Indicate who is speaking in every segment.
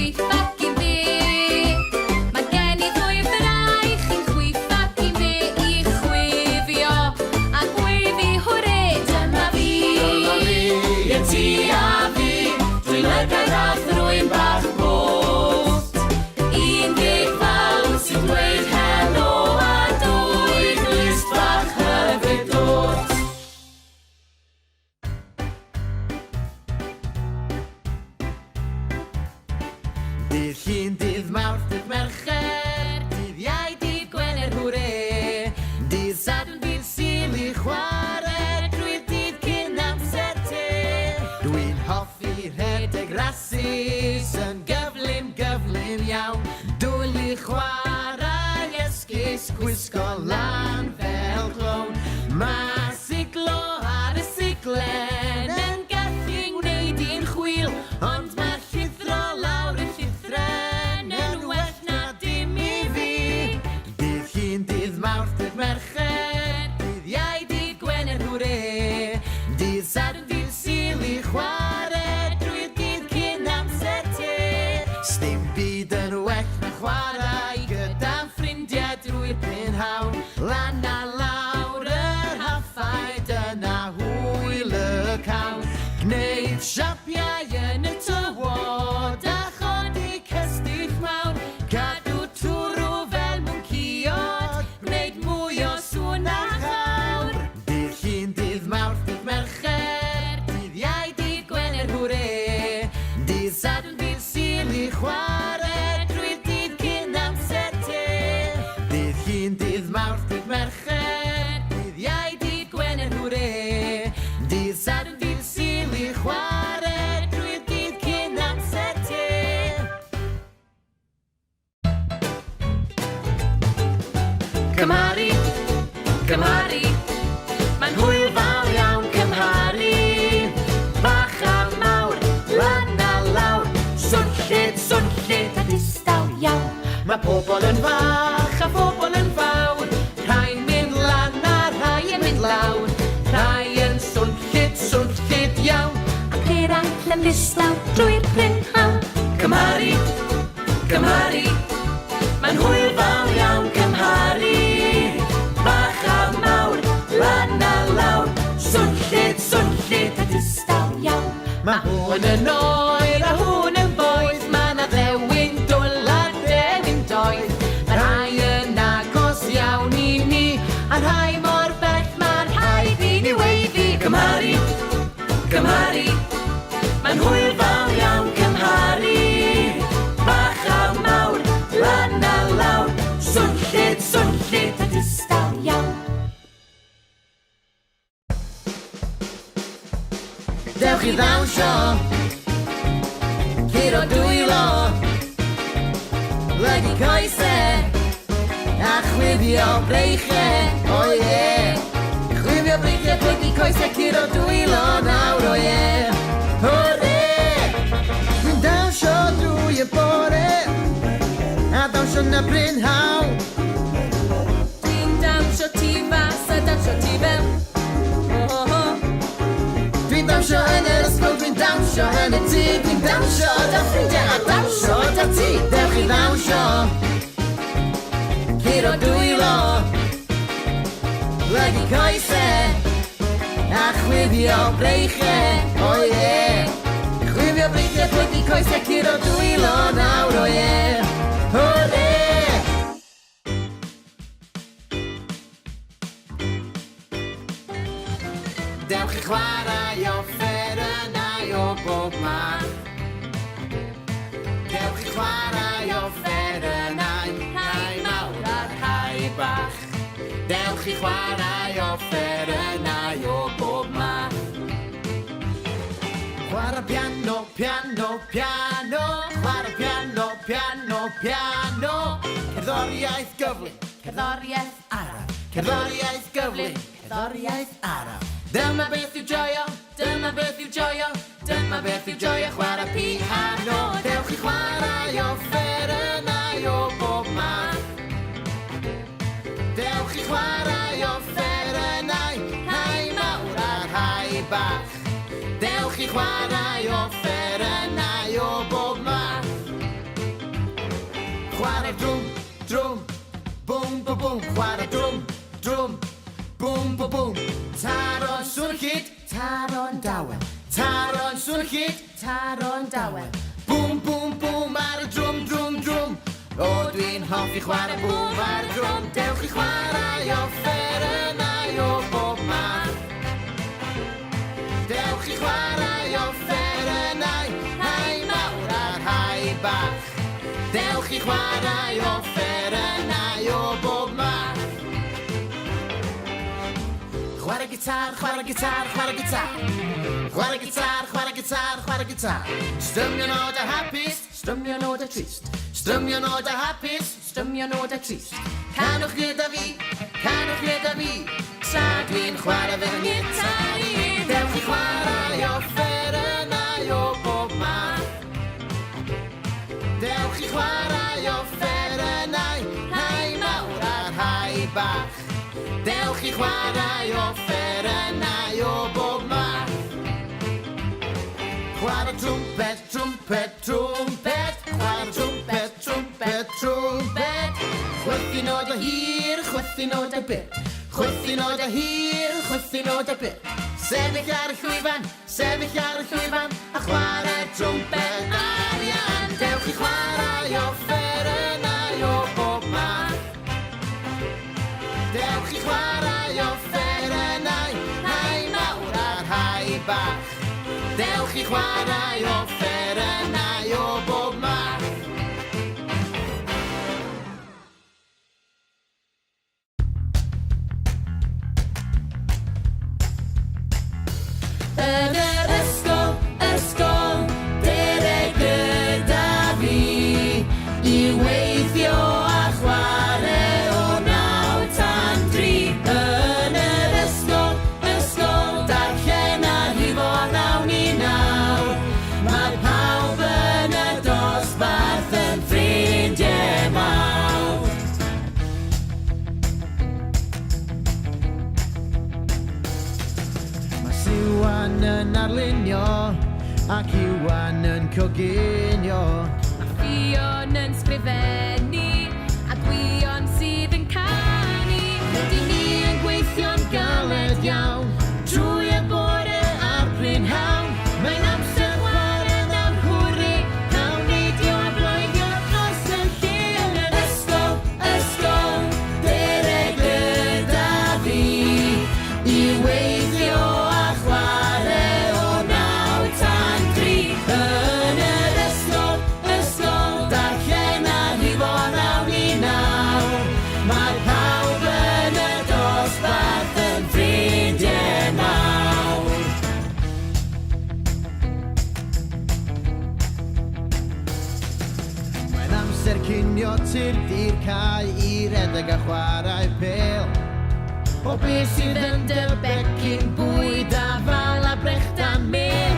Speaker 1: chwith ac i fi. Mae gen I ddwy fraich i'n chwith ac i fi I chwifio a gweddi hwre dyma fi.
Speaker 2: Dyma fi, y ti a fi, dwi'n lygaid a thrwy'n bach bost.
Speaker 1: 11 fawr sy'n dweud helo a dwy
Speaker 2: Glist bach hyfryd dod. Dydd Llun, dydd Mawrth, dydd Mercher, dydd Iau, dydd Gwener, hwre. Dydd Sadwrn, dydd Sul I chwarae, drwy'r dydd cyn amser te. Dwi'n hoffi rhedeg rasus, yn gyflym, gyflym iawn. Dwyl I chwarae esgus, gwisgo lan fel clown. Mae siglo ar y siglen yn gallu'n wneud i'n chwil, ond mae'r llithro lawr y llithren yn well na dim I fi. Dydd Llun, dydd Mawrth, dydd Mercher, dydd Iau, dydd Gwener, hwre. Dydd Sadwrn, dydd Sul I chwarae, drwy'r dydd cyn amser te. Sdim byd yn well na chwarae gyda'n ffrindiau drwy'r prynhawn. Lan a lawr yr haffaid yna hwyl y cawn. Gwneud siapiau yn y tywod a chodi cestyll mawr. Cadw twrw fel mwnciod, gwneud mwy o sŵn a chawr. Dydd Llun, dydd Mawrth, dydd Mercher, dydd Iau, dydd Gwener, hwre. Dydd Sadwrn, dydd Sul I chwarae, drwy'r dydd cyn amser te. Dydd Llun, dydd Mawrth, dydd Mercher, dydd Iau, dydd Gwener, hwre. Dydd Sadwrn, dydd Sul I chwarae, drwy'r dydd cyn amser te. Cymharu, cymharu, mae'n hwyl fawr iawn cymharu. Bach a mawr, lan a lawr, swnllyd a distaw iawn. Mae pobl yn fach a phobl yn fawr, rhai'n mynd lan a rhai yn mynd lawr. Rhai yn swnllyd iawn,
Speaker 1: ac eraill yn ddistaw drwy'r prynhawn.
Speaker 2: cymharu, cymharu, mae'n hwyl fawr iawn cymharu. Bach a mawr, lan a lawr, swnllyd a distaw iawn. Mae hwn yn oer a hwn yn boeth, mae na ddewin dwl a ddewin doeth. Mae rhai yn agos iawn I ni, a rhai mor bell mae'n rhaid I ni weiddi. Cymharu, cymharu, mae'n hwyl fawr iawn cymharu. Bach a mawr, lan a lawr, swnllyd a distaw iawn. Dewch I ddawnsio, curo dwylo, lygu coese, a chwifio breichau, o ie. Chwifio breichau, lygu coese, curo dwylo nawr, o ie. Hwre! Dwi'n dawnsio drwy y bore, a dawnsio na brynhawn.
Speaker 1: Dwi'n dawnsio tu fas a dawnsio tu fewn.
Speaker 2: Dwi'n dawnsio yn yr ysgol, dwi'n dawnsio yn y tŷ. Dwi'n dawnsio da ffrindiau a dawnsio da ti. Dewch I ddawnsio, curo dwylo, lygu coese, a chwifio breichau, o ie. Chwifio breichau, lygu coese, curo dwylo nawr, o ie. Hwre! Dewch I chwarae offerynnau o bob math. Dewch I chwarae offerynnau, rhai mawr a rhai bach. Dewch I chwarae offerynnau o bob math. Chwarae piano, piano, piano. Chwarae piano, piano, piano. Cerddoriaeth gyflym, cerddoriaeth araf. Cerddoriaeth gyflym, cerddoriaeth araf. Dyma beth yw joio, dyma beth yw joio, dyma beth yw joio chwarae piano. Dewch I chwarae offerynnau o bob math. Dewch I chwarae offerynnau, rhai mawr a rhai bach. Dewch I chwarae offerynnau o bob math. Chwarae drwm, drwm, bwm, bwm, bwm. Chwarae drwm, drwm, bwm, bwm, bwm. Taro'n sŵn hyd, taro'n dawen. Taro'n sŵn hyd, taro'n dawen. Bwm, bwm, bwm ar y drwm, drwm, drwm. O, dwi'n hoffi chwarae bwm ar y drwm. Dewch i chwarae offerynnau o bob math. Dewch i chwarae offerynnau, rhai mawr a rhai bach. Dewch i chwarae offerynnau o bob math. Chwarae gitar, chwarae gitar, chwarae gitar. Chwarae gitar, chwarae gitar, chwarae gitar. Strymio nodau hapus, strymio nodau trist. Strymio nodau hapus, strymio nodau trist. Canwch gyda fi, tra dwi'n chwarae fe fy gitar i. Dewch i chwarae offerynnau o bob math. Dewch i chwarae offerynnau, rhai mawr a rhai bach. Dewch i chwarae offerynnau o bob math. Chwarae trwmpet, trwmpet, trwmpet. Chwarae trwmpet, trwmpet, trwmpet. Chwythu nodau hir, chwythu nodau byr. Chwythu nodau hir, chwythu nodau byr. Sefyll ar y llwyfan, sefyll ar y llwyfan. A chwarae trwmpet arian. Dewch i chwarae offerynnau o bob math. Dewch i chwarae offerynnau, rhai mawr a rhai bach. Dewch i chwarae offerynnau o bob math.
Speaker 1: Yn yr ysgol, dereg gyda fi i weithio a chwarae o 9 tan 3. Yn yr ysgol, darllen a rhifo 9 i 9. Mae pawb yn y dosbarth yn ffrindiau mawr.
Speaker 2: Mae Siwan yn arlunio ac Iwan yn coginio.
Speaker 1: Mae Fion yn sgrifennu a Gwion sydd yn canu.
Speaker 2: Rydyn ni yn gweithio'n galed iawn trwy y bore a'r prynhawn. Mae'n amser chwarae na'n hwri, cawn neidio a bloeddio dros y lle.
Speaker 1: Yn yr ysgol, dereg gyda fi i weithio a chwarae o 9 tan 3. Yn yr ysgol, darllen a rhifo 9 i 9. Mae pawb yn y dosbarth yn ffrindiau mawr.
Speaker 2: Mae'n amser cinio tirdi'r cae i redeg a chwarae pel. O beth sydd yn debecyn bwyd a fal a brechd a mel.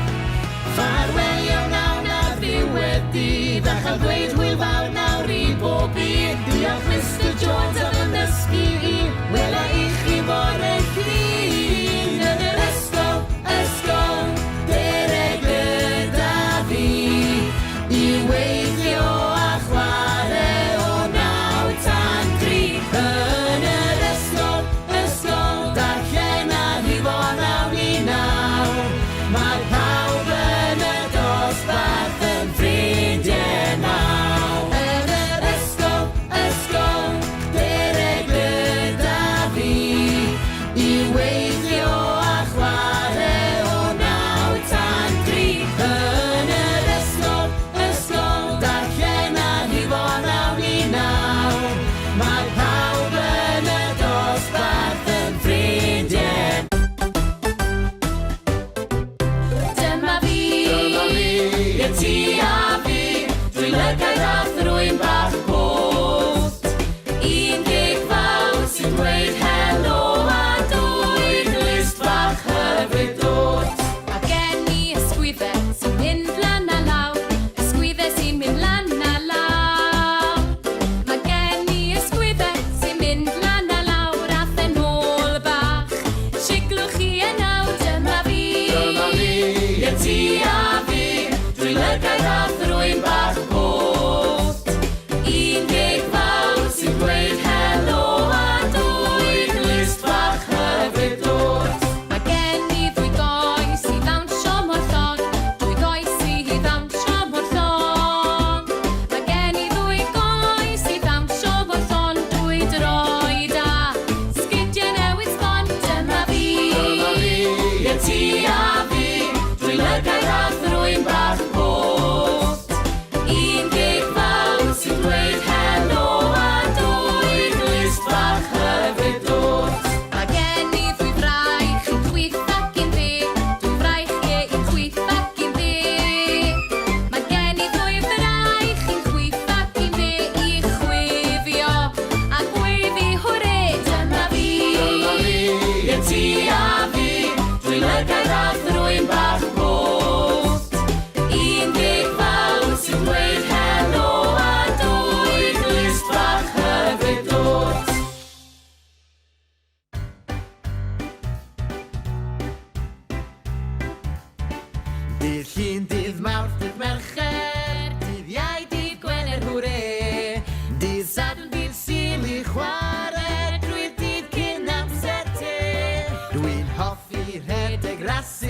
Speaker 2: Ffarwelio nawr na ddiwedd dydd a chael dweud hwyl fawr nawr i bob un. Diolch Mr Jones am yn ddysgu i, wela i chi bore llun.
Speaker 1: Yn yr ysgol, dereg gyda fi i weithio a chwarae o 9 tan 3. Yn yr ysgol, darllen a rhifo 9 i 9. Mae pawb yn y dosbarth yn ffrindiau mawr.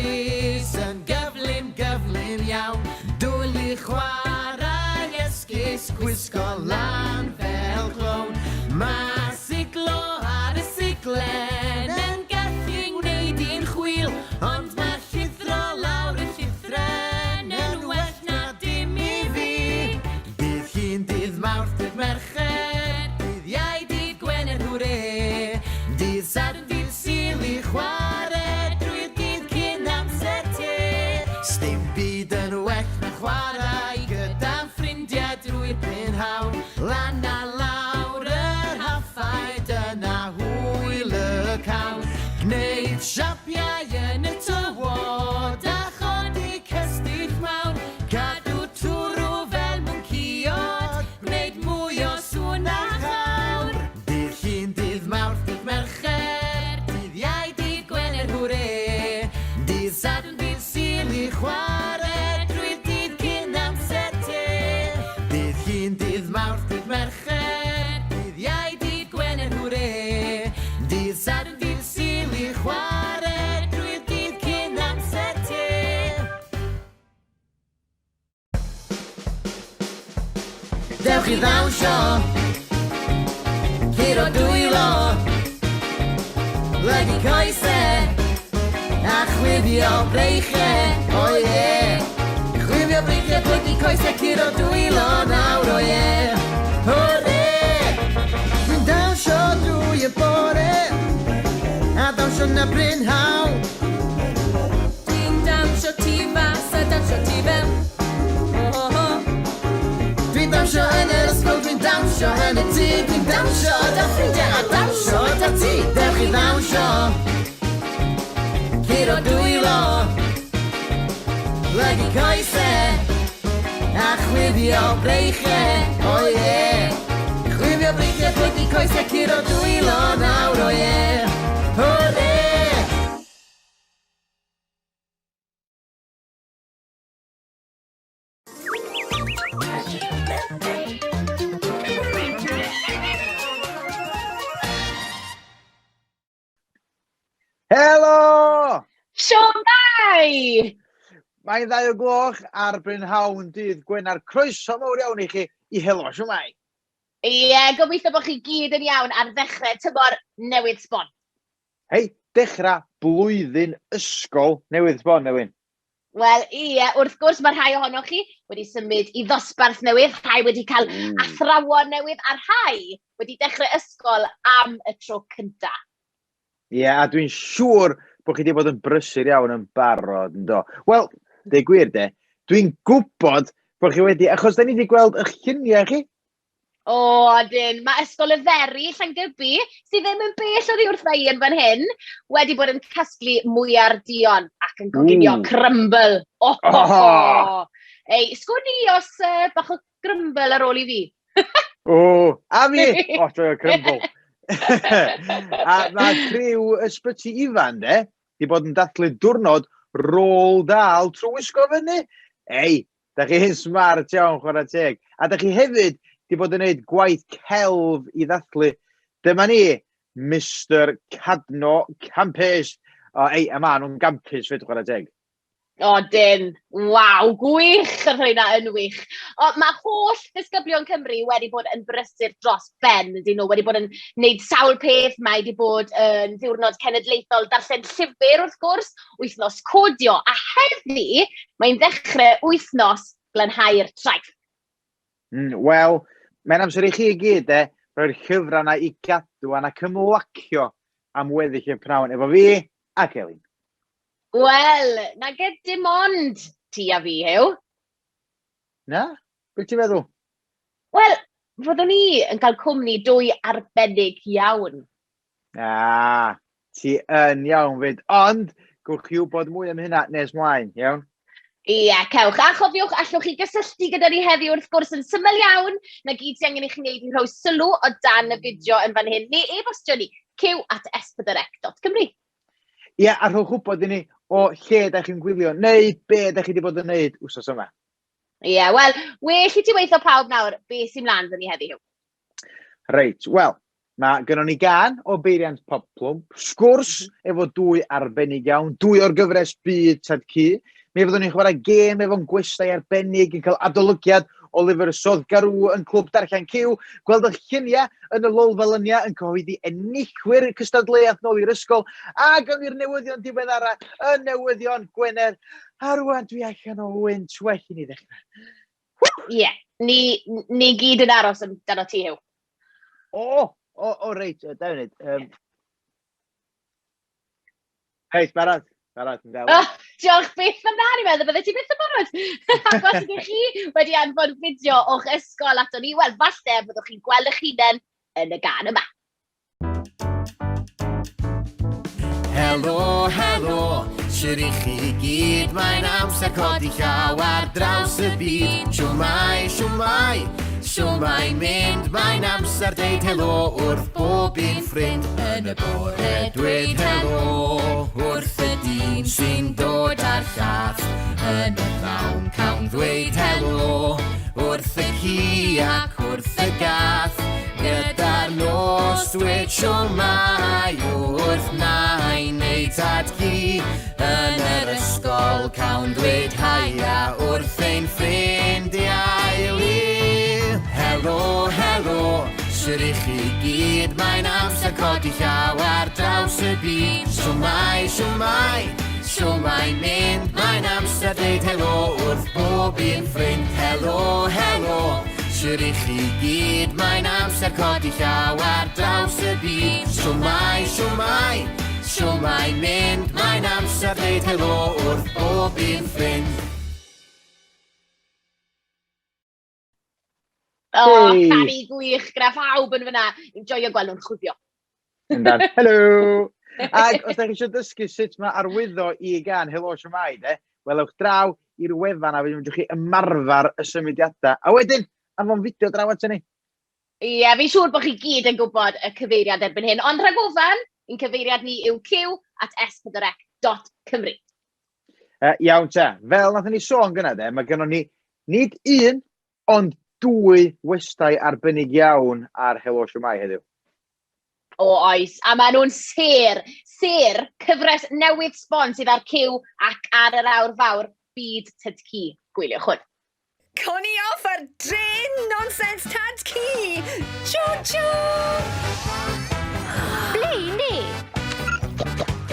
Speaker 2: llys yn gyflym, gyflym iawn. Dwyl i chwarae esgus, gwisgo lan fel clown. Mae siglo ar y siglen yn gallu wneud i'n chwil, ond mae llithro lawr y llithren yn well na dim i fi. Bydd hi'n dydd Mawrth, dydd Mercher, dydd Iau, dydd Gwener, hwre. Dydd Sadwrn, dydd Sul i chwarae drwy'r dydd cyn amser te. Sdim byd yn well na chwarae gyda'n ffrindiau drwy'r prynhawn. Lan a lawr yr haffaid yna hwyl y cawn. Gwneud siapiau yn y tywod a chodi cystill mawn. Cadw twrw fel mwnciod, gwneud mwy o sŵn a chawr. Dydd Llun, dydd Mawrth, dydd Mercher, dydd Iau, dydd Gwener, hwre. Dydd Sadwrn, dydd Sul i chwarae drwy'r dydd cyn amser te. Dydd Llun, dydd Mawrth, dydd Mercher, dydd Iau, dydd Gwener, hwre. Dydd Sadwrn, dydd Sul i chwarae drwy'r dydd cyn amser te. Dewch i ddawnsio, curo dwylo, lygu coesau, a chwifio breichau, o ie. Chwifio breichau, plygu coesau, curo dwylo nawr, o ie. Hwre! Dwi'n dawnsio drwy y bore, a dawnsio na brynhawn.
Speaker 1: Dwi'n dawnsio tu fas a dawnsio tu fewn.
Speaker 2: Dwi'n dawnsio yn yr ysgol, dwi'n dawnsio yn y tŷ, dwi'n dawnsio da ffrindiau a dawnsio da ti. Dewch i ddawnsio, curo dwylo, lygu coesau, a chwifio breichau, o ie. Chwifio breichau, plygu coesau, curo dwylo nawr, o ie. Hwre!
Speaker 3: Helo!
Speaker 4: Shwmae!
Speaker 3: Mae'n 2:00 ar brynhawn dydd Gwener. Croeso mawr iawn i chi i Helo Shwmae.
Speaker 4: Ie, gobeithio bod chi gyd yn iawn ar ddechrau tymor newydd sbon.
Speaker 3: Hei, dechrau blwyddyn ysgol newydd sbon, Elin.
Speaker 4: Wel, ie, wrth gwrs mae rhai ohonoch chi wedi symud i ddosbarth newydd, rhai wedi cael athrawon newydd, a rhai wedi dechrau ysgol am y tro cyntaf.
Speaker 3: Ie, a dwi'n siŵr bod chi wedi bod yn brysur iawn yn barod, yndo. Wel, dweud gwir de, dwi'n gwybod bod chi wedi, achos da ni wedi gweld eich lluniau chi.
Speaker 4: O, dyn, mae ysgol y Feri, Llangybi, sydd ddim yn bell oddi wrth fai yn fan hyn, wedi bod yn casglu mwyar dion ac yn coginio crumble. Ei, sgwn i os bach o crumble ar ôl i fi.
Speaker 3: O, a fi! O, dwi'n crumble. A mae criw ysbyty ifan, de, di bod yn dathlu diwrnod rôl dal trwy ysgol fyny. Ei, da chi'n smart iawn, chwarae teg. A da chi hefyd di bod yn gwneud gwaith celf i ddathlu. Dyma ni, Mr Cadno Campus. O, ei, yma nhw'n campus fyd, chwarae teg.
Speaker 4: O, dyn, waw, gwych yr hynna yn wych. O, mae holl ddisgyblion Cymru wedi bod yn brysur dros ben, ydyn nhw wedi bod yn gwneud sawl peth, mae wedi bod yn ddiwrnod cenedlaethol darllen llyfr wrth gwrs, wythnos codio, a heddi mae'n ddechrau wythnos glanhau'r traeth.
Speaker 3: Wel, mae'n amser i chi i gyd, roi'r llyfrau yna i gadw a'n cymlacio am weddill y pnawn efo fi ac Elin.
Speaker 4: Wel, na gyd dim ond ti a fi, Hew.
Speaker 3: Na? Beth ti'n meddwl?
Speaker 4: Wel, fyddwn ni yn cael cwmni dwy arbennig iawn.
Speaker 3: Ti yn iawn fyd, ond gwch chi wybod mwy am hynna nes mlaen, iawn?
Speaker 4: Ie, cewch. A chofiwch, allwch chi gysylltu gyda ni heddiw wrth gwrs yn syml iawn, na gyd sy'n angen i chi wneud i rhoi sylw o dan y fideo yn fan hyn, neu e-bostio ni, q@s4c.cymru.
Speaker 3: Ie, a rhowch wybod i ni o lle da chi'n gwylio, neu be da chi wedi bod yn gwneud wsos yma.
Speaker 4: Ie, wel, well i ti weithio pawb nawr, be sy'n mlaen dyn ni heddiw.
Speaker 3: Reit, wel, Mae gynnon ni gan o beiriant poplwm, sgwrs efo dwy arbennig iawn, dwy o'r gyfres Byd Tad-cu. Mi fyddwn ni'n chwarae gêm efo'n gwestai arbennig yn cael adolygiad o lyfr y Soddgarw yn clwb darllen Cyw. Gweld eich lluniau yn y lolfelyniau yn cyhoeddi enillwyr cystadleuaeth nôl i'r ysgol. A gan i'r newyddion diweddara, y newyddion Gwener. A rwan dwi allan o wynt well i ni ddechrau.
Speaker 4: Ie, ni gyd yn aros amdano ti Hyw.
Speaker 3: Reit, da wneud. Hei, barod.
Speaker 4: Diolch beth fyna, ni'n meddwl bydde ti beth yn barod. Ac os ydych chi wedi anfon fideo o'ch ysgol ato ni, wel, falle byddwch chi'n gweld eich hunain yn y gan yma.
Speaker 2: Helo, helo, siwr i chi gyd, mae'n amser codi llaw ar draws y byd. Shwmae, shwmae, shwmae mynd, mae'n amser deud helo wrth bob un ffrind. Yn y bore dweud helo wrth y dyn sy'n dod ar llath. Yn y llawn cawn ddweud helo wrth y ci ac wrth y gath. Gyda'r nos dweud shwmae wrth nain neu tad-cu. Yn yr ysgol cawn dweud haia wrth ein ffrind i Elin. Helo, helo, siwr i chi gyd, mae'n amser codi llaw ar draws y byd. Shwmae, shwmae, shwmae mynd, mae'n amser deud helo wrth bob un ffrind. Helo, helo, siwr i chi gyd, mae'n amser codi llaw ar draws y byd. Shwmae, shwmae, shwmae mynd, mae'n amser deud helo wrth bob un ffrind.
Speaker 4: Canu gwych, gra pawb yn fyna. Enjoyo gweld nhw'n chwifio.
Speaker 3: Helo! Ac os da chi eisiau dysgu sut mae arwyddo i gan Helo Shwmae, welwch draw i'r wefan a fe ddech chi ymarfer y symudiadau. A wedyn, anfon fideo draw at ni.
Speaker 4: Ie, fi'n siŵr bod chi gyd yn gwybod y cyfeiriad erbyn hyn. Ond rhag ofan, ein cyfeiriad ni yw q@s4ec.cymru.
Speaker 3: Iawn te, fel nath ni sôn gyda mae gennym ni nid un, ond dwy westai arbennig iawn ar Helo Shwmae heddiw.
Speaker 4: O oes, a maen nhw'n ser cyfres newydd sbon sydd ar Cyw ac ar yr awr fawr Byd Tad-cu. Gwyliwch hwn.
Speaker 5: Coni off ar dren nonsens Tad-cu! Chw chw!
Speaker 6: Ble ni?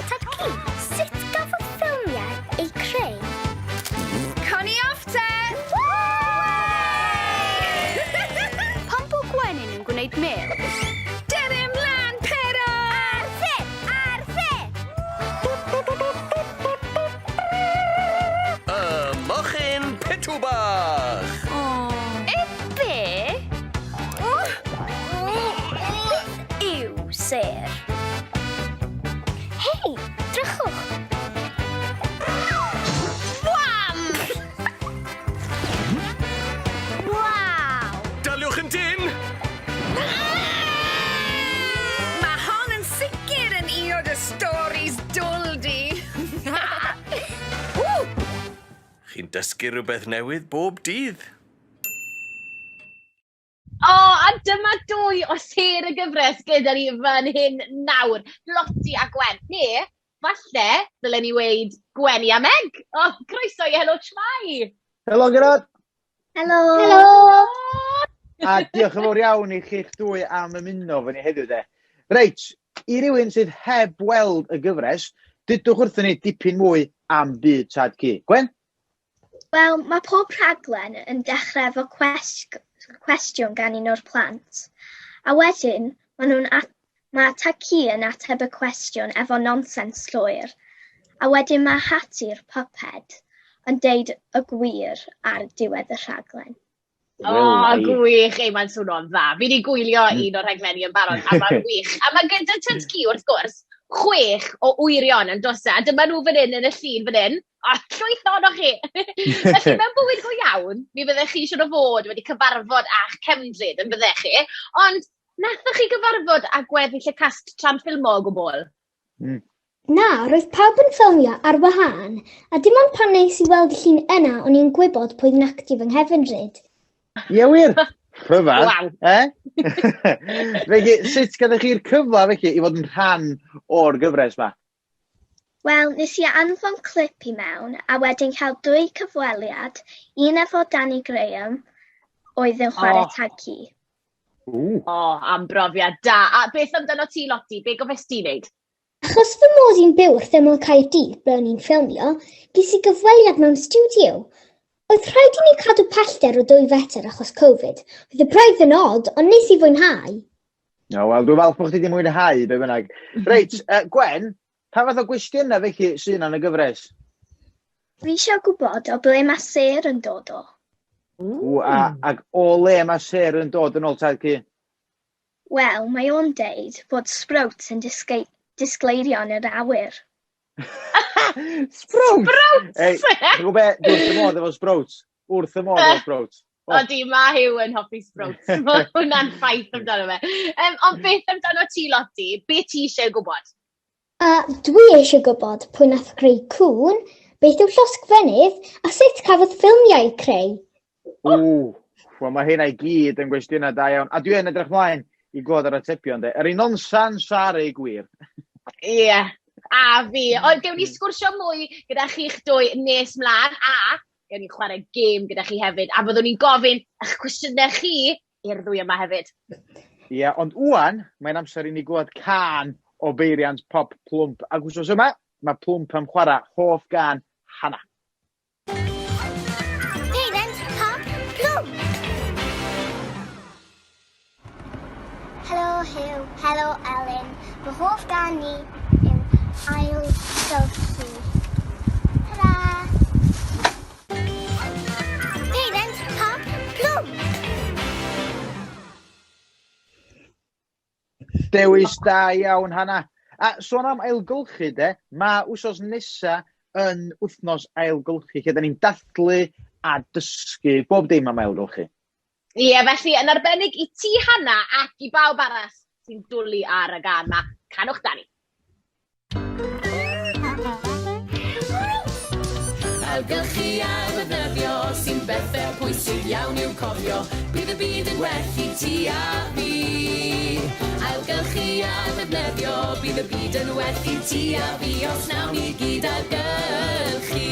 Speaker 6: Tad-cu, sut gafodd ffilmiau eu creu?
Speaker 5: Coni off te!
Speaker 6: Pam bod Gwenyn yn gwneud mel?
Speaker 5: Dere mlan, pero!
Speaker 6: Arfe!
Speaker 7: Mochyn pitw bach!
Speaker 6: Be? Yw ser. Hei, drychwch. Wam! Waw!
Speaker 7: Daliwch yn dyn!
Speaker 5: Mae hon yn sicr yn un o dy storis dwl di.
Speaker 7: Chi'n dysgu rhywbeth newydd bob dydd.
Speaker 4: A dyma dwy o ser y gyfres gyda ni fan hyn nawr. Loti a Gwen. Ne, falle, ddylen ni weid Gweny a Meg. Croeso i Helo Shwmae.
Speaker 3: Helo, Gerard!
Speaker 6: Helo!
Speaker 3: A diolch yn fawr iawn i chi'ch dwy am ymuno fan ni heddiw de. Reit, i rywun sydd heb weld y gyfres, dydwch wrthyn ni dipyn mwy am Byd Tad-cu. Gwen?
Speaker 6: Wel, mae pob rhaglen yn dechrau efo cwestiwn gan un o'r plant. A wedyn, mae Tad-cu yn ateb y cwestiwn efo nonsens llwyr. A wedyn mae Hati'r puppet yn deud y gwir ar diwedd y rhaglen.
Speaker 4: Gwych, mae'n swnio'n dda. Fi wedi gwylio un o'r rhaglenni yn barod, a mae'n gwych. A mae gyda Tad-cu, wrth gwrs, 6 o wyrion yn dosa. Dyma nhw fan hyn yn y llun fan hyn. Llwyth ohonoch chi. Felly, mewn bywyd go iawn, mi fyddech chi siŵr o fod wedi cyfarfod a'ch cefndryd yn byddech chi. Ond, nathoch chi gyfarfod a gweddill y cast tran ffilmo o gwbl?
Speaker 8: Na, roedd pawb yn ffilmio ar wahân, a dim ond pan nes i weld y llun yna o'n i'n gwybod pwy nac di fy nghefnryd.
Speaker 3: Ie wir? Rhyfedd,
Speaker 4: Waw.
Speaker 3: Felly, sut gadwch chi'r cyfle felly i fod yn rhan o'r gyfres ma?
Speaker 6: Wel, nes i anfon clip i mewn a wedyn cael 2 cyfweliad, un efo Danny Graham, oedd yn chwarae tag-cu.
Speaker 4: O, am brofiad da. A beth amdano ti, Lottie? Be gofes ti wneud?
Speaker 8: Achos fy modd i'n byw wrth ymwyl Caerdydd ble o'n i'n ffilmio, ges i gyfweliad mewn studio. Oedd rhaid i ni cadw pellter o 2 fetr achos Covid. Oedd y braidd yn od, ond nes i fwynhau.
Speaker 3: O, wel, dwi'n falch bod chdi wedi mwynhau, be bynnag. Reit, Gwen, pa fath o gwestiynau felly sy'n yn y gyfres?
Speaker 6: Fi eisiau gwybod o ble mae ser yn dod o.
Speaker 3: Ac o le mae ser yn dod yn ôl Tad-cu?
Speaker 6: Wel, mae o'n deud bod Sprouts yn disgleirio yn yr awyr.
Speaker 3: Sprouts! Ei, ti'n gwybod be, wrth y modd efo Sprouts. Wrth y modd efo Sprouts.
Speaker 4: O, di, mae Hugh yn hoffi Sprouts. Mae hwnna'n ffaith amdano fe. Ond beth amdano ti, Lottie? Be ti eisiau gwybod?
Speaker 8: Dwi eisiau gwybod pwy nath greu cwn, beth yw llosgfynydd, a sut cafodd ffilmiau eu creu.
Speaker 3: Wel, mae hynna i gyd yn gwestiynau da iawn. A dwi yn edrych mlaen i glod ar atebion, de. Yr un nonsens ar ei gwir.
Speaker 4: Ie, a fi. Ond gewn ni sgwrsio mwy gyda chi'ch 2 nes mlaen, a gewn ni chwarae gêm gyda chi hefyd. A byddwn ni'n gofyn eich cwestiynau chi i'r 2 yma hefyd.
Speaker 3: Ie, ond wwan, mae'n amser i ni glod can o beiriant pop plwmp. Ac wrth yma, mae plwmp am chwarae hoff gan Hannah.
Speaker 9: Helo Hugh, helo Elin. Fy hoff gan ni yw ailgylchu. Hurra! Peiriant pop plwm!
Speaker 3: Dewis da iawn, Hannah. A sôn am ailgylchu, de, mae wsos nesa yn wythnos ailgylchu, lle da ni'n dathlu a dysgu bob dim am ailgylchu.
Speaker 4: Ie, felly yn arbennig i ti Hannah ac i bawb arall sy'n dwlu ar y gan yma. Canwch Dani.
Speaker 1: Ailgylchu a ddefnyddio sy'n bethau pwysig iawn i'w cofio. Bydd y byd yn well i ti a fi. Ailgylchu a ddefnyddio, bydd y byd yn well i ti a fi os nawn ni gyd ailgylchu.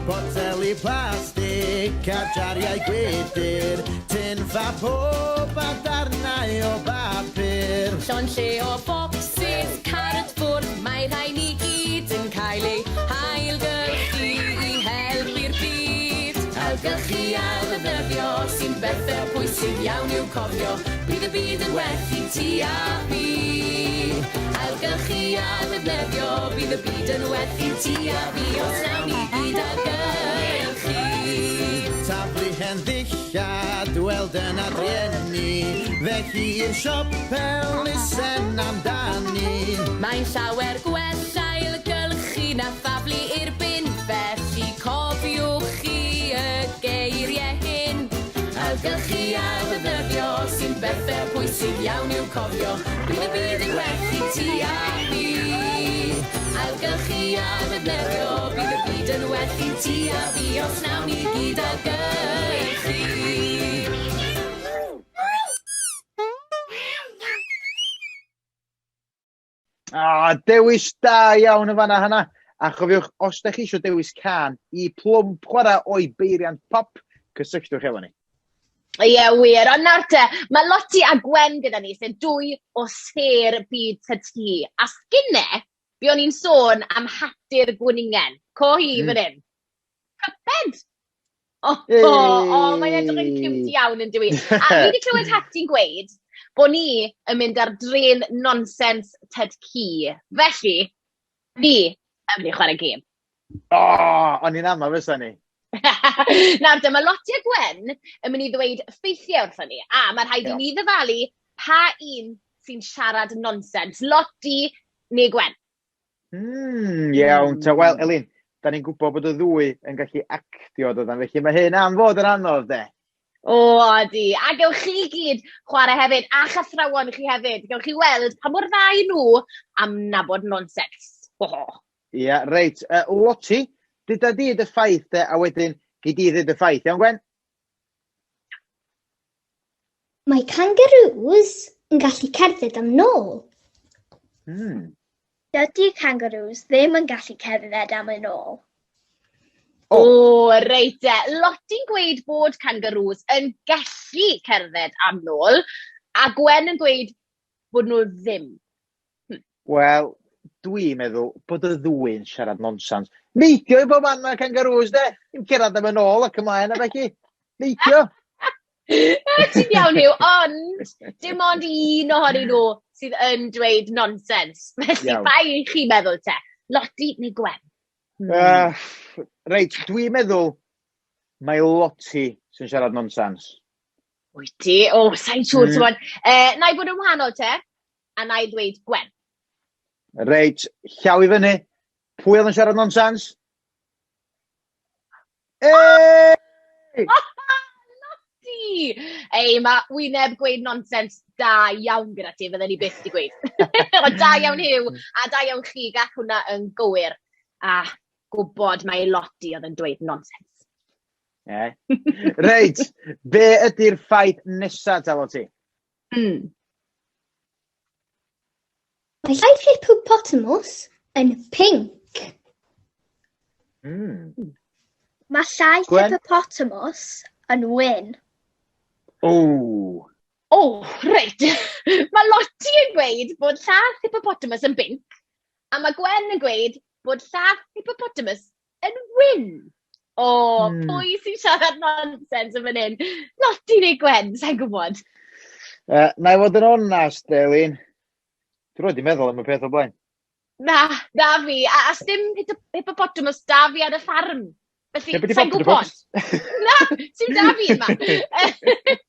Speaker 2: Boteli plastig a jariau gwydr, tin fa pob a darnau o bapur.
Speaker 1: Llon lle o bocsys, carrot ffwrdd, mae rhai ni gyd yn cael ei ailgylchu i helpu'r byd. Ailgylchu a ddefnyddio sy'n bethau pwysig iawn i'w cofio. Bydd y byd yn well i ti a fi. Ailgylchu a ddefnyddio, bydd y byd yn well i ti a fi os nawn ni gyd ailgylchu.
Speaker 2: Taflu hen ddillad, weld yn adrienni, felly i'r siop elusen amdani.
Speaker 1: Mae'n llawer gwell ailgylchu na thaflu i'r bin, felly cofiwch chi y geiriau hyn. Ailgylchu a ddefnyddio sy'n bethau pwysig iawn i'w cofio. Bydd y byd yn well i ti a fi. Ailgylchu a ddefnyddio, bydd y byd yn well i ti a fi os nawn ni gyd ailgylchu.
Speaker 3: Dewis da iawn yn fanna, Hannah. A chofiwch, os da chi eisiau dewis can i plwmp chwarae o'i beiriant pop, cysylltwch efo ni.
Speaker 4: Ie, wir. Ond nawr te, mae Lottie a Gwen gyda ni, sy'n 2 o ser Byd Tad-cu. A sgynne, fi o'n i'n sôn am hatur gwningen. Co hi fan hyn. Cyped! Mae'n edrych yn cute iawn yn dwi. A fi wedi clywed Hati'n gweud bod ni yn mynd ar dren nonsens Tad-cu. Felly, ni yn mynd i chwarae gêm.
Speaker 3: O'n i'n ama fysa ni.
Speaker 4: Nawr, dyma Lottie a Gwen yn mynd i ddweud ffeithiau wrthon ni. A mae rhaid i ni ddyfalu pa un sy'n siarad nonsens. Lottie neu Gwen?
Speaker 3: Iawn. Wel, Elin, da ni'n gwybod bod y 2 yn gallu actio dydan, felly mae hyn am fod yn anodd, de.
Speaker 4: O, di. A gewch chi gyd chwarae hefyd, a chathrawon chi hefyd. Gewch chi weld pa mor dda i nhw am nabod nonsens.
Speaker 3: Ia, reit. Lottie, dyda di dy ffaith, de, a wedyn gei di ddyd y ffaith, iawn, Gwen?
Speaker 8: Mae kangaroos yn gallu cerdded am nôl.
Speaker 6: Dydy kangaroos ddim yn gallu cerdded am yn ôl.
Speaker 4: O, reit e. Lot i'n gweud bod kangaroos yn gallu cerdded am nôl, a Gwen yn gweud bod nhw ddim.
Speaker 3: Wel, dwi'n meddwl bod y ddwy'n siarad nonsens. Neidio i bob man mae kangaroos, de. Dim cerdded am yn ôl ac ymlaen a becky. Neidio.
Speaker 4: Ti'n iawn yw, ond dim ond un ohonyn nhw sydd yn dweud nonsens. Felly, pa i chi meddwl te? Loti neu Gwen?
Speaker 3: Reit, dwi'n meddwl mae Loti sy'n siarad nonsens.
Speaker 4: Wyt ti? O, sa'n siŵr, ti'n bod. Na i bod yn wahanol te, a na i dweud Gwen.
Speaker 3: Reit, llaw i fyny. Pwy oedd yn siarad nonsens?
Speaker 4: Ei, mae wyneb gweud nonsens da iawn gyda ti, fydden ni byth i gweud. O, da iawn hiw, a da iawn chi, gall hwnna yn gywir. A gwybod mae Loti oedd yn dweud nonsens.
Speaker 3: Reit, be ydy'r ffaith nesaf ta Loti?
Speaker 8: Mae llaeth hippopotamus yn pink.
Speaker 6: Mae llaeth hippopotamus yn wyn.
Speaker 4: O, reit. Mae Loti yn gweud bod llaeth hippopotamus yn pink, a mae Gwen yn gweud bod llaeth hippopotamus yn wyn. O, pwy sy'n siarad nonsens yn fan hyn? Loti neu Gwen, sa'n gwybod.
Speaker 3: Na i fod yn onast, Elin. Dwi'n rhaid i meddwl am y peth o blaen.
Speaker 4: Na fi. A sdim hippopotamus da fi ar y ffarm. Felly, sa'n gwybod. Na, sy'n da fi yma.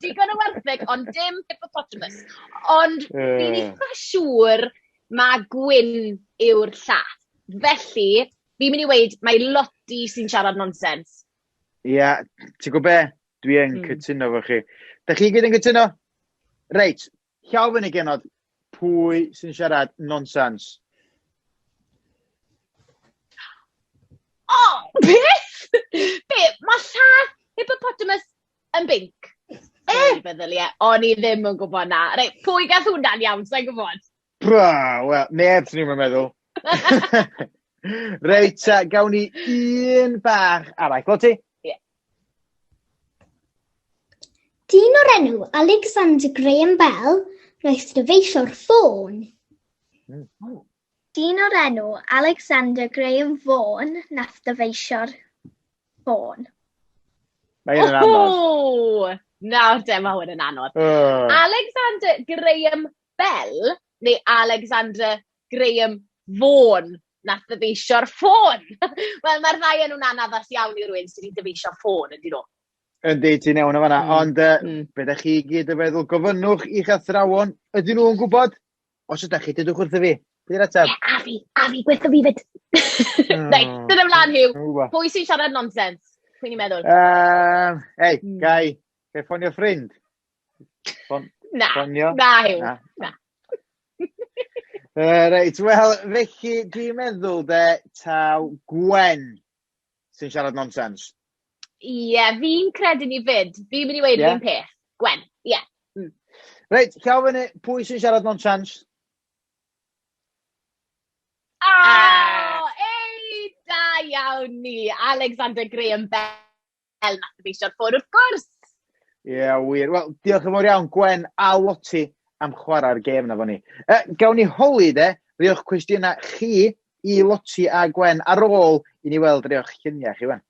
Speaker 4: Digon o werthig, ond dim hippopotamus. Ond fi'n eitha siŵr mae Gwyn yw'r llath. Felly, fi'n mynd i weid, mae Loti sy'n siarad nonsens.
Speaker 3: Ia, ti'n gwybod be? Dwi yn cytuno fo chi. Da chi gyd yn cytuno? Reit, llaw fyny genod, pwy sy'n siarad nonsens?
Speaker 4: O, beth? Be, mae llath hippopotamus yn binc? O'n i ddim yn gwybod na. Reit, pwy gath hwnna'n iawn, sa'n gwybod?
Speaker 3: Wel, neb sy'n ni'n meddwl. Reit, gawn ni un bach arall. Loti?
Speaker 8: Dyn o'r enw Alexander Graham Bell wnaeth dyfeisio'r ffôn.
Speaker 6: Dyn o'r enw Alexander Graham Vaughan nath dyfeisio'r ffôn.
Speaker 3: Mae hyn yn anodd.
Speaker 4: Nawr te, mae hwn yn anodd. Alexander Graham Bell neu Alexander Graham Vaughan nath dyfeisio'r ffôn? Wel, mae'r ddau enw'n anaddas iawn i rywun sydd wedi dyfeisio'r ffôn, ydy nhw.
Speaker 3: Yndi, ti'n iawn o fanna. Ond, be da chi gyd y feddwl, gofynnwch i'ch athrawon, ydyn nhw'n gwybod? Os ydych chi, dydwch wrth y fi. Bydd ateb?
Speaker 4: A fi, gweithio fi fyd. Nei, dyna mlaen hiw. Pwy sy'n siarad nonsens? Pwy'n i'n meddwl?
Speaker 3: Ei, gai ffonio ffrind?
Speaker 4: Na hiw. Na.
Speaker 3: Reit, wel, felly dwi'n meddwl taw Gwen sy'n siarad nonsens.
Speaker 4: Ie, fi'n credu ni fyd. Fi'n mynd i weid yr un peth. Gwen, ie.
Speaker 3: Reit, llaw fyny, pwy sy'n siarad nonsens?
Speaker 4: Ei, da iawn ni. Alexander Graham Bell nath dyfeisio'r ffôn, wrth gwrs.
Speaker 3: Ie, wir. Wel, diolch yn fawr iawn, Gwen a Loti, am chwarae'r gêm na fo ni. Gawn ni holi, riwch cwestiynau chi i Loti a Gwen ar ôl i ni weld riwch lluniau chi, wan.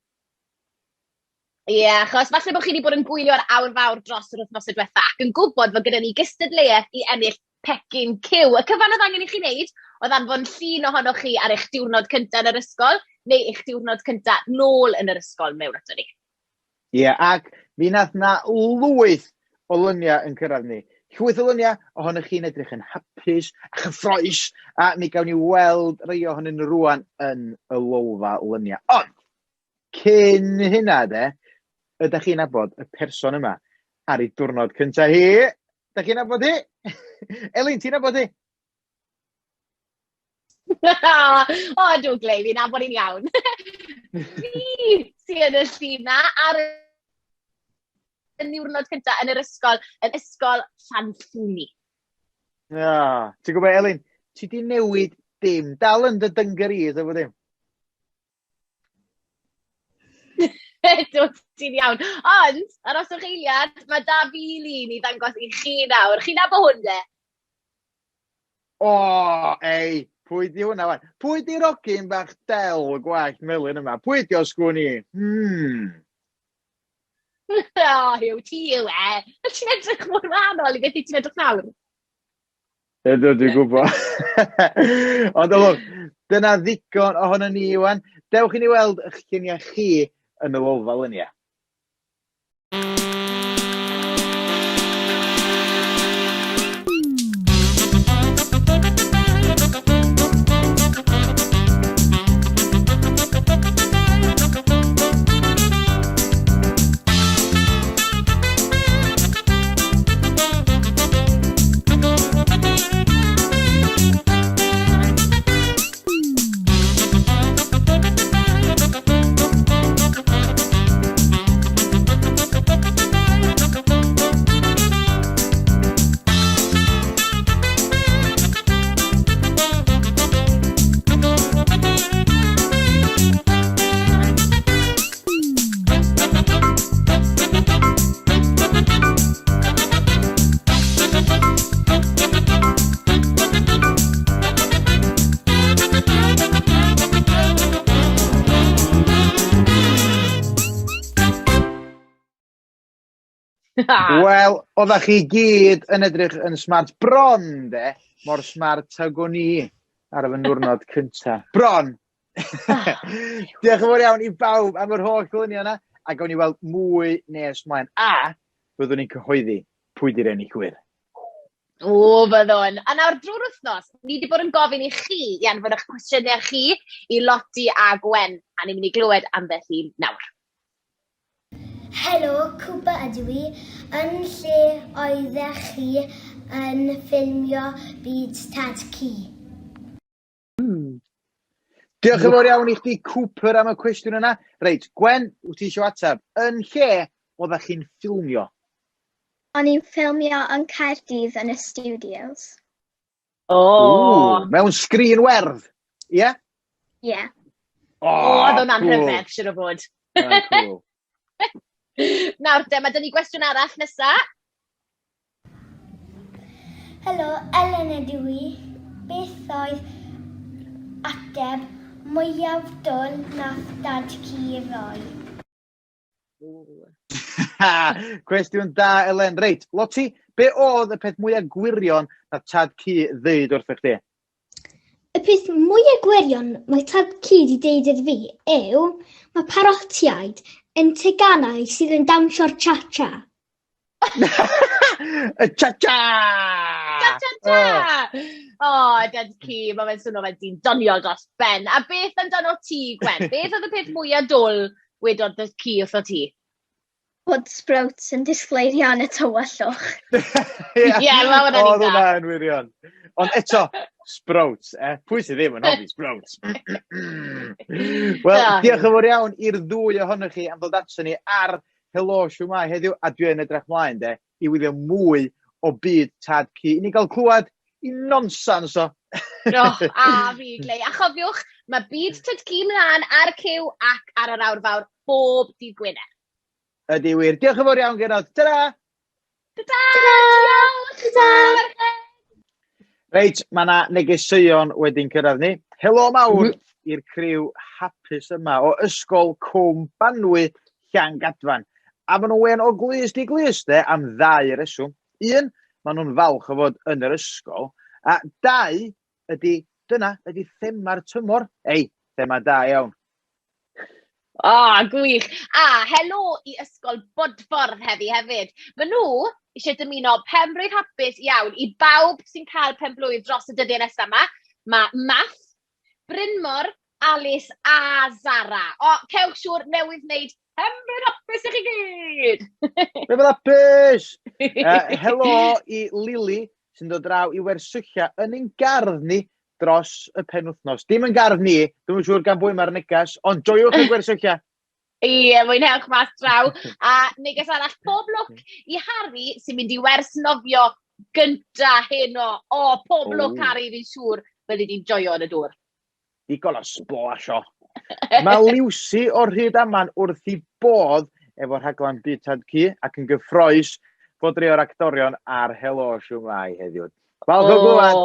Speaker 4: Ie, achos falle bod chi wedi bod yn gwylio'r awr fawr dros yr wythnos y diwetha ac yn gwybod fod gyda ni gystadleuaeth i ennill pecyn cyw. Y cyfan oedd angen i chi wneud oedd anfon llun ohonoch chi ar eich diwrnod cyntaf yn yr ysgol neu eich diwrnod cyntaf nôl yn yr ysgol mewn ato ni.
Speaker 3: Ie, ac mi nath na lwyth o lyniau yn cyrraedd ni. Llwyth o lyniau ohonoch chi'n edrych yn hapus a chyffroes a mi gawn ni weld rhai ohonyn nhw rwan yn y lolfa lyniau. Ond, cyn hynna ydych chi'n nabod y person yma ar ei diwrnod cyntaf hi? Ydych chi'n nabod hi? Elin, ti'n nabod hi?
Speaker 4: Dwi'n glei, fi'n nabod hi'n iawn. Fi sy'n y llun na ar yn niwrnod cyntaf yn yr ysgol, yn ysgol Llanffwni.
Speaker 3: Ti'n gwybod, Elin, ti di newid dim. Dal yn dy dyngeris, efo dim.
Speaker 4: Ti'n iawn. Ond, ar os o'ch eiliad, mae da fi Elin i ddangos i chi nawr. Chi na bo hwn de?
Speaker 3: Ei, pwy di hwnna fan? Pwy di rogyn bach del gwallt melyn yma? Pwy di o sgwni?
Speaker 4: Yw, ti yw e. Ti'n edrych mor wahanol i beth i ti'n edrych nawr?
Speaker 3: Ydw, dwi'n gwybod. Ond olwg, dyna ddigon ohono ni, Iwan. Dewch i ni weld eich lluniau chi yn y lolfa lyniau. Wel, oeddech chi gyd yn edrych yn smart bron, de? Mor smart ag o'n i ar y niwrnod cyntaf. Bron! Diolch yn fawr iawn i bawb am yr holl gluniau yna, a gawn ni weld mwy nes mlaen. A, byddwn ni'n cyhoeddi pwy di'r ennill gwir.
Speaker 4: Byddwn. A nawr drwy'r wythnos, ni wedi bod yn gofyn i chi i anfon eich cwestiynau chi i Loti a Gwen, a ni'n mynd i glywed ambell un nawr.
Speaker 9: Helo, Cwpa ydw i. Yn lle oeddech chi yn ffilmio Byd Tad-cu?
Speaker 3: Diolch yn fawr iawn i chdi, Cooper, am y cwestiwn yna. Reit, Gwen, wyt ti eisiau ateb? Yn lle oeddech chi'n ffilmio?
Speaker 6: O'n i'n ffilmio yn Caerdydd yn y studios.
Speaker 3: Mewn sgrin werdd, ie?
Speaker 6: Ie.
Speaker 4: Oedd hwnna'n rhyfedd, siwr o fod.
Speaker 3: Cool.
Speaker 4: Nawr de, mae dyn ni gwestiwn arall nesa.
Speaker 9: Helo, Elin ydw i. Beth oedd ateb mwyaf dwl nath Tad-cu roi?
Speaker 3: Cwestiwn da, Elin. Reit, Loti, be oedd y peth mwyaf gwirion na Tad-cu ddeud wrth chdi?
Speaker 8: Y peth mwyaf gwirion mae Tad-cu wedi deud iddi fi yw mae parotiaid yn teganau sydd yn dawnsio'r cha-cha.
Speaker 3: Y cha-cha!
Speaker 4: Cha-cha-cha! Tad-cu, mae fe'n swnio fe'n di'n doniol dros ben. A beth amdano ti, Gwen? Beth oedd y peth mwyaf dwl wedodd Tad-cu wrtho ti?
Speaker 6: Bod Sprouts yn disgleirio yn y tywyllwch.
Speaker 4: Ie, mae hwnna'n
Speaker 3: Oedd
Speaker 4: eitha.
Speaker 3: hwnna'n wirion. Ond eto, Sprouts, pwy sydd ddim yn hoffi Sprouts? Wel, diolch yn fawr iawn i'r ddwy ohonych chi am ddod ato ni ar Helo Shwmae heddiw, a dwi yn edrych mlaen, de, i wylio mwy o Byd Tad-cu. I ni gael clywed i nonsens o.
Speaker 4: A fi, Glei. A chofiwch, mae Byd Tad-cu mlaen ar cyw ac ar yr awr fawr bob dydd Gwener.
Speaker 3: Ydy wir. Diolch yn fawr iawn, Gerard. Ta-da!
Speaker 4: Diolch!
Speaker 3: Reit, mae yna negeseuon wedi'n cyrraedd ni. Helo mawr i'r criw hapus yma o ysgol Cwm Banwy Llangadfan. A maen nhw'n wen o glust i glust am ddau reswm. Un, maen nhw'n falch o fod yn yr ysgol. A dau, dyna ydy thema'r tymor. Ei, thema da iawn.
Speaker 4: Gwych. A helo i ysgol Bodffordd hefyd. Maen nhw eisiau dymuno penblwydd hapus iawn i bawb sy'n cael penblwydd dros y dyddiau nesaf yma. Mae Math, Brynmor, Alice a Zara. Cewch siŵr newydd wneud penblwydd hapus i chi gyd.
Speaker 3: Penblwydd hapus! Helo i Lili sy'n dod draw i wersylla yn ein gardd ni dros y penwythnos. Dim yn gardd ni, dwi'n siŵr gan bwy mae'r negas, ond joiwch y gwersylla.
Speaker 4: Ie, mwynhewch mas draw. A neges arall, pob lwc i Harry sy'n mynd i wers nofio gynta heno. O, pob lwc Harry, fi'n siŵr byddi di'n joio yn y dŵr.
Speaker 3: Digon o splash o. Mae Lucy o'r Rhyd Aman wrth i bodd efo rhaglen Byd Tad-cu ac yn gyffroes fod rhai o'r actorion ar Helo Shwmae heddiw. Falch o glwad.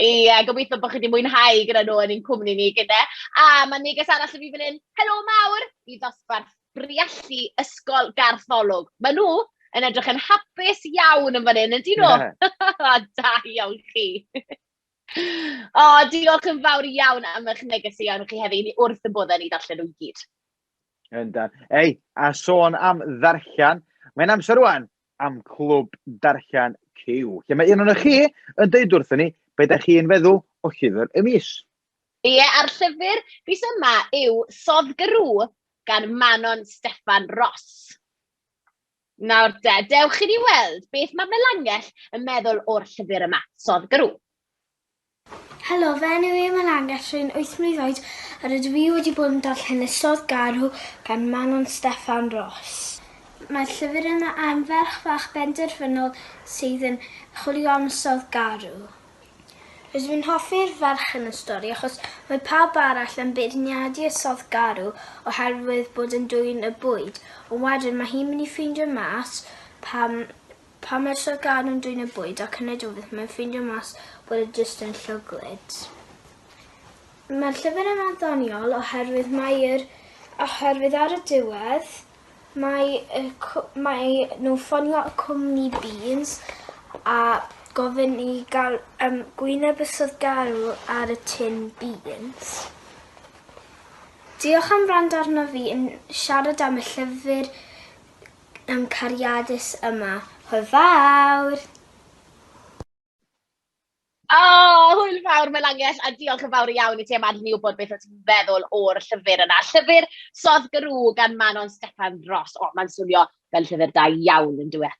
Speaker 4: Ie, gobeithio bod chi wedi mwynhau gyda nhw yn ein cwmni ni gyda. A mae neges arall i fi fan hyn, helo mawr, i ddosbarth briallu ysgol gartholwg. Mae nhw yn edrych yn hapus iawn yn fan hyn, ydy nhw? Da iawn chi. O, diolch yn fawr iawn am eich negesion chi heddi, ni wrth y boddau ni darllen nhw i gyd.
Speaker 3: Yndan. Ei, a sôn am ddarllen, mae'n amser rwan am clwb darllen cyw. Lle mae un o'n chi yn deud wrthyn ni be da chi'n feddwl o llyfr y mis.
Speaker 4: Ie, a'r llyfr fis yma yw Sodd Gyrw gan Manon Steffan Ross. Nawr dewch i ni weld beth mae Melangell yn meddwl o'r llyfr yma, Sodd Gyrw.
Speaker 9: Helo, fe enw i Melangell, rwy'n 8 mlwydd oed, a rydw i wedi bod yn darllen y Sodd Garw gan Manon Steffan Ross. Mae'r llyfr yna am ferch fach benderfynol sydd yn chwilio am Sodd Garw. Rydw i'n hoffi'r ferch yn y stori achos mae pawb arall yn beirniadu y Sodd Garw oherwydd bod yn dwyn y bwyd, ond wedyn mae hi'n mynd i ffeindio mas pam mae'r Sodd Garw yn dwyn y bwyd ac yn y diwedd mae'n ffeindio mas bod e jyst yn llwglyd. Mae'r llyfr yma'n ddoniol oherwydd ar y diwedd mae nhw'n ffonio y cwmni beans a gofyn i gael gwyneb y Sodd Garw ar y tin beans. Diolch am wrando arno fi yn siarad am y llyfr am cariadus yma. Hwyl fawr!
Speaker 4: Hwyl fawr Melangell, a diolch yn fawr iawn i ti am adlu ni wybod beth ti'n feddwl o'r llyfr yna. Llyfr Sodd Gyrw gan Manon Steffan Ross. O, mae'n swnio fel llyfr da iawn yn dwi.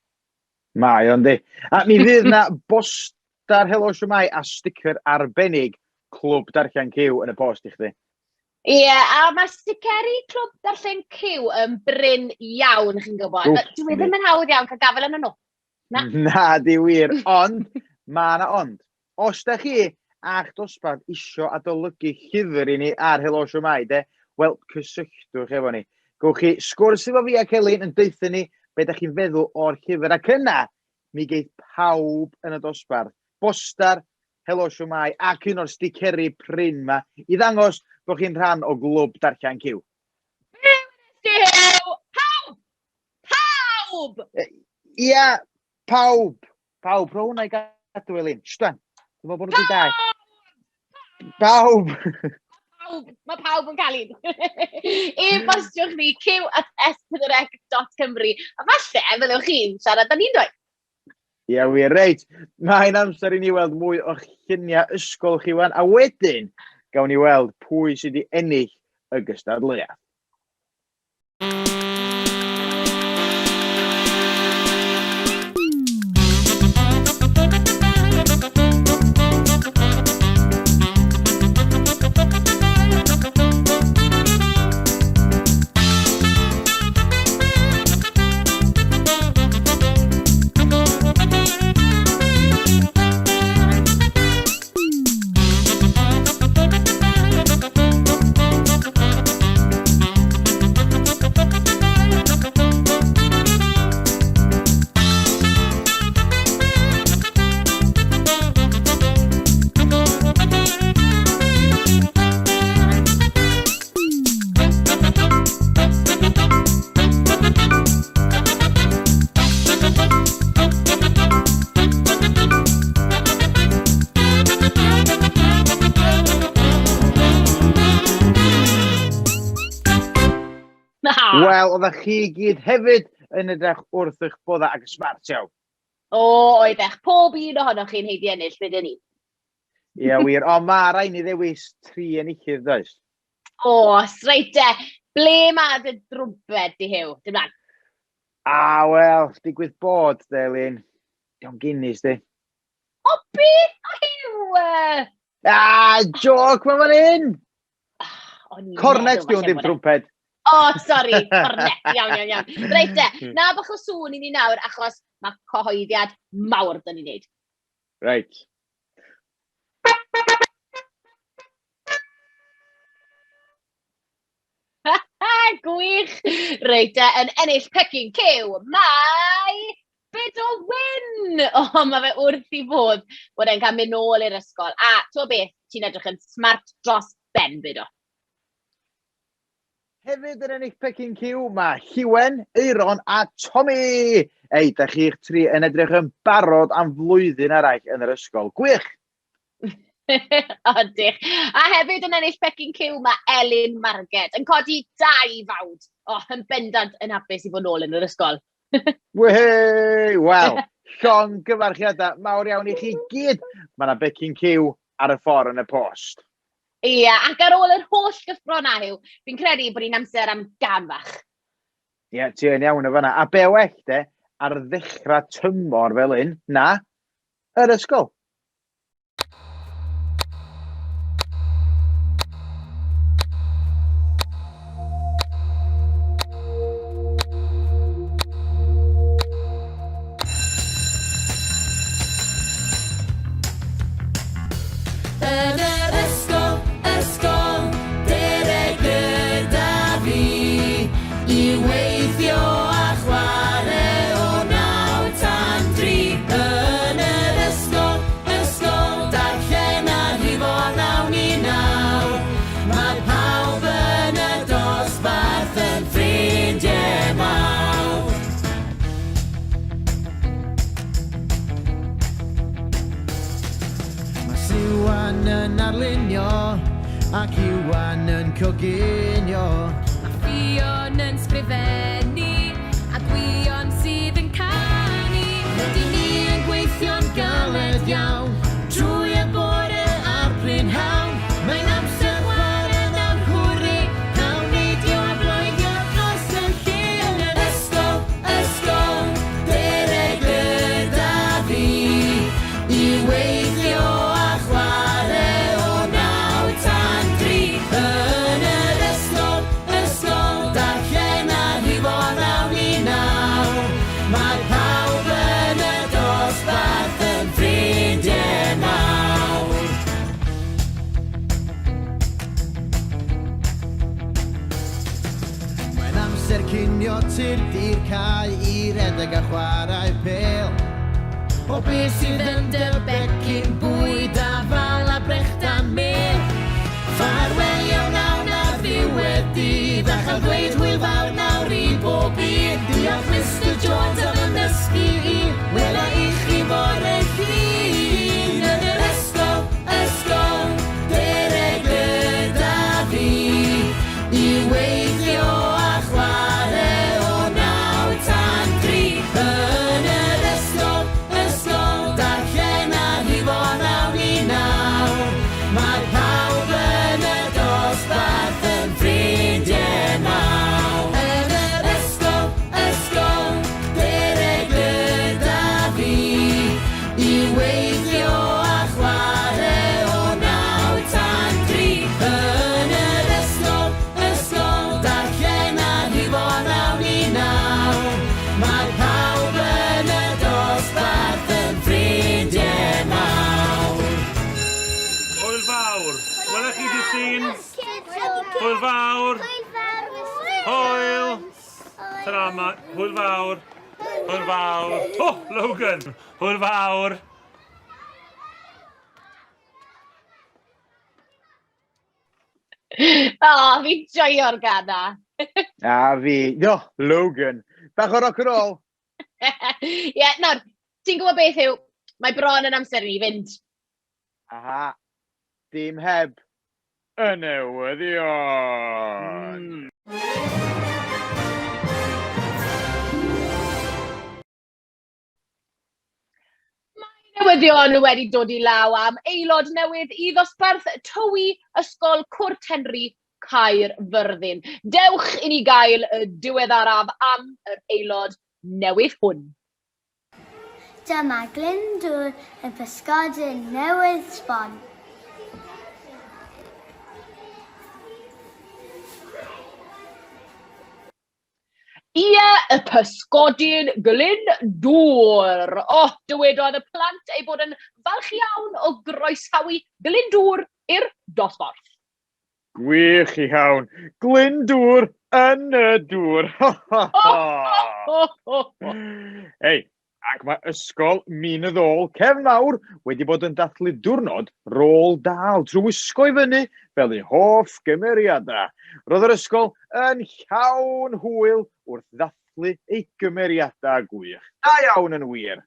Speaker 3: Mae o'n di. A mi fydd na boster Helo Shwmae a sticker arbennig clwb darllen cyw yn y post i chdi.
Speaker 4: Ie, a mae sticeri clwb darllen cyw yn bryn iawn, chi'n gwybod. Dwi ddim yn hawdd iawn cael gafel yn nhw.
Speaker 3: Na, di wir, ond, mae na ond. Os da chi a'ch dosbarth isio adolygu llyfr i ni ar Helo Shwmae, wel, cysylltwch efo ni. Gwch chi sgwrs efo fi ac Elin yn deithio ni be da chi'n feddwl o'r llyfr. Ac yna, mi geith pawb yn y dosbarth boster Helo Shwmae ac un o'r sticeri prin ma i ddangos bod chi'n rhan o glwb darllen cyw.
Speaker 4: Pawb! Pawb!
Speaker 3: Ia, pawb. Pawb, rho hwnna i gadw Elin. Shtan, dwi'n meddwl bod nhw wedi dau. Pawb!
Speaker 4: Mae pawb yn cael un. E-bostiwch ni cyw@s4ec.cymru. A falle, fyddwch chi'n siarad â ni'n dweud.
Speaker 3: Ia, wir, reit. Mae'n amser i ni weld mwy o lluniau ysgol chi wan. A wedyn, gawn ni weld pwy sydd wedi ennill y gystadleuaeth. Wel, oeddech chi gyd hefyd yn edrych wrth eich bodda ac smart iawn.
Speaker 4: O, oeddech pob un ohonoch chi'n heidi ennill, bydden ni.
Speaker 3: Ia, wir. O, mae rai ni ddewis 3 enillydd, does?
Speaker 4: O, reit de. Ble mae dy drwbed di Hyw? Dim lan.
Speaker 3: Wel, digwydd bod, Elin. Diolch Guinness, di.
Speaker 4: O, beth o Hyw?
Speaker 3: Joc, mae fan hyn! Cornet di hwn dim trwmped.
Speaker 4: O, sori, cornet, iawn. Reit de, na bach o sŵn i ni nawr, achos mae cyhoeddiad mawr dyn ni'n neud.
Speaker 3: Reit.
Speaker 4: Gwych! Reit de, yn ennill pecyn cyw, mae Byd o Wyn! O, mae fe wrth i fod e'n cael mynd nôl i'r ysgol. A, to beth, ti'n edrych yn smart dros ben, Byd o.
Speaker 3: Hefyd yn ennill pecyn cyw, mae Hiwen, Eiron a Tommy. Ei, da chi'ch tri yn edrych yn barod am flwyddyn arall yn yr ysgol. Gwych!
Speaker 4: O, dich. A hefyd yn ennill pecyn cyw, mae Elin Marget yn codi 2 fawd. O, yn bendant yn hapus i fod nôl yn yr ysgol.
Speaker 3: Wehey! Wel, llon gyfarchiadau mawr iawn i chi gyd. Mae yna becyn cyw ar y ffordd yn y post.
Speaker 4: Ia, ac ar ôl yr holl gyffro na yw, fi'n credu bod ni'n amser am gam fach.
Speaker 3: Ie, ti yn iawn o fanna. A be well de, ar ddechrau tymor fel un, na, yr ysgol.
Speaker 1: Yn yr ysgol, dere gyda fi, i weithio a chwarae o 9 tan 3. Yn yr ysgol, darllen a rhifo 9 i 9. Mae pawb yn y dosbarth yn ffrindiau mawr.
Speaker 2: Iwan yn arlunio ac Iwan yn coginio.
Speaker 1: Mae Fion yn sgrifennu a Gwion sydd yn canu. Rydyn ni yn gweithio'n galed iawn drwy y bore a'r prynhawn. Mae'n amser chwarae na'n hwri, cawn neidio a bloeddio dros y lle. Yn yr ysgol, dere gyda fi, i weithio a chwarae o 9 tan 3. Yn yr ysgol, darllen a rhifo 9 i 9. Mae pawb yn y dosbarth yn ffrindiau mawr.
Speaker 2: Mae'n amser cinio tirdi'r cae i redeg a chwarae pel.
Speaker 1: O beth sydd yn dy becyn, bwyd a fal a brechd a mel. Ffarwelio nawr na ddiwedd dydd, a chael dweud hwyl fawr nawr i bob un. Diolch Mr Jones am yn ysgu i, wela i chi bore llun. Yn yr ysgol, dere gyda fi, i weithio a chwarae o 9 tan 3. Yn yr ysgol, darllen a rhifo 9 i 9. Mae pawb yn y dosbarth yn ffrindiau mawr. Yn yr ysgol, dere gyda fi, i weithio a chwarae o 9 tan 3. Yn yr ysgol, darllen a rhifo 9 i 9. Mae pawb yn y dosbarth yn ffrindiau mawr.
Speaker 10: Hwyl fawr. Welech chi di llun? Hwyl fawr. Hwyl. Trama. Hwyl fawr. Hwyl fawr. O, Logan. Hwyl fawr.
Speaker 4: O, fi'n joio'r gana.
Speaker 3: A fi, Logan. Bach o rock and roll.
Speaker 4: Ie, nawr, ti'n gwybod beth yw? Mae bron yn amser i ni fynd.
Speaker 3: Aha, dim heb y newyddion.
Speaker 4: Newyddion wedi dod i law am aelod newydd i ddosbarth tywi ysgol Cwrt Henry Caerfyrddin. Dewch i ni gael y diweddaraf am yr aelod newydd hwn.
Speaker 9: Dyma Glyndŵr yn pysgodyn newydd sbon.
Speaker 4: Ie, y pysgodyn Glyndŵr. O, dywedodd y plant ei bod yn falch iawn o groesawu Glyndŵr i'r dosbarth.
Speaker 3: Gwych iawn. Glyndŵr yn y dŵr. Hei, ac mae ysgol Minyddol Cefn Mawr wedi bod yn dathlu diwrnod rôl dal trwy wisgo i fyny fel eu hoff gymeriadau. Roedd yr ysgol yn llawn hwyl wrth ddathlu eu gymeriadau gwych. Da iawn yn wir.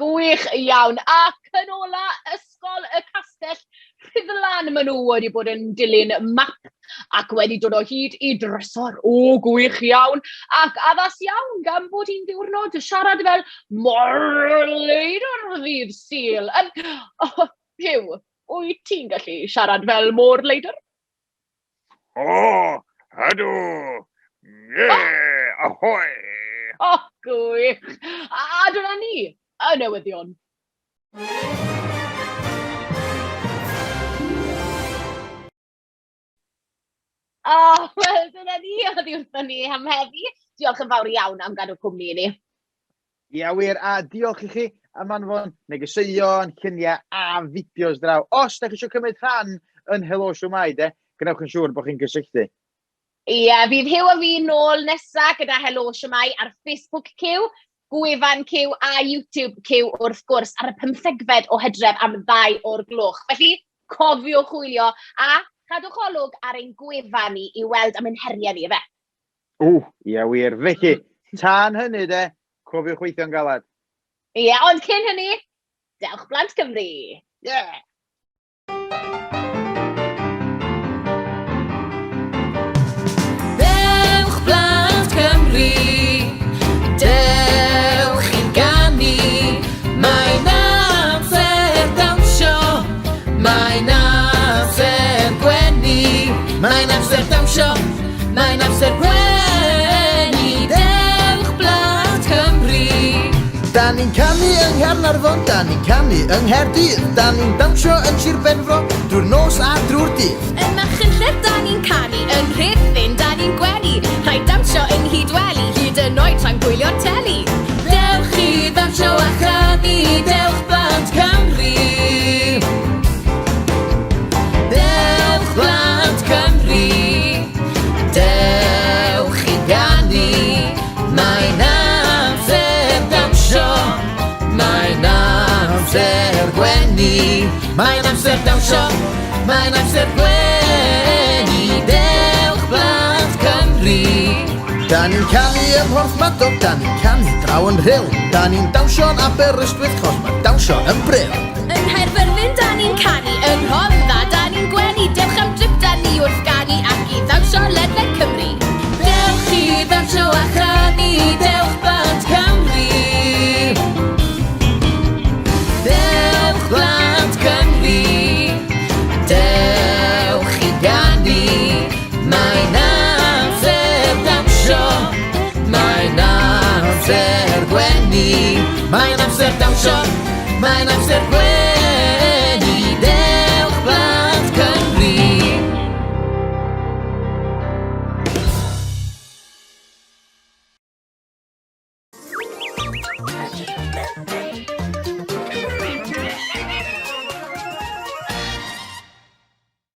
Speaker 4: Gwych iawn. Ac yn ola, ysgol y castell Rhyddlan maen nhw wedi bod yn dilyn map ac wedi dod o hyd i drysor. O, gwych iawn. Ac addas iawn gan bod hi'n diwrnod siarad fel Morleidr ddydd Sul. Hyw, wyt ti'n gallu siarad fel Morleidr?
Speaker 3: O, ydw. Ahoy.
Speaker 4: O, gwych. A dyna ni, y newyddion. Wel, dyna ni, oddi wrthon ni am heddi. Diolch yn fawr iawn am gadw cwmni ni.
Speaker 3: Ia wir, a diolch i chi am anfon negeseuon, lluniau a fideos draw. Os da chi eisiau cymryd rhan yn Helo Shwmae, gwnewch yn siŵr bod chi'n gysylltu.
Speaker 4: Ie, fydd Hyw a fi nôl nesa gyda Helo Shwmae ar Facebook Cyw, Gwefan Cyw a YouTube Cyw wrth gwrs ar y 15fed o Hydref am 2 o'r gloch. Felly, cofiwch wylio a cadwch olwg ar ein gwefan ni i weld am ein heriau ni, efe?
Speaker 3: Ia wir. Felly, tan hynny cofiwch weithio'n galad.
Speaker 4: Ie, ond cyn hynny, Dewch Blant Cymru.
Speaker 3: Yeah!
Speaker 1: Dewch Blant Cymru, dewch i ganu, mae'n amser dawnsio, mae'n amser gwenu, mae'n amser dawnsio, mae'n amser gwenu, dewch Blant Cymru.
Speaker 2: Da ni'n canu yng Nghaernarfon, da ni'n canu yng Nghaerdydd, da ni'n dawnsio yn Sir Benfro, drwy'r nos a drwy'r dydd.
Speaker 1: Yn Machynlleth da ni'n canu, yn Rhuthun da ni'n gwenu, rhaid dawnsio yn Hydweli, hyd yn oed tra'n gwylio'r teli. Dewch i ddawnsio a chanu, dewch Blant Cymru. Dewch Blant Cymru, dewch i ganu, mae'n amser dawnsio, mae'n amser gwenu, mae'n amser dawnsio, mae'n amser gwenu, dewch Blant Cymru.
Speaker 2: Da ni'n canu ym Mhorthmadog, da ni'n canu draw yn Rhyl, da ni'n dawnsio'n Aberystwyth, chos mae dawnsio yn bryl.
Speaker 1: Yn Nghaerfyrddin da ni'n canu, yn Rhondda da ni'n gwenu, dewch am drip da ni wrth ganu ac i ddawnsio ledled Cymru. Dewch i ddawnsio a chanu, dewch Blant Cymru. Dewch Blant Cymru, dewch i ganu, mae'n amser dawnsio, mae'n amser gwenu, mae'n amser dawnsio, mae'n amser gwenu, dewch Blant Cymru.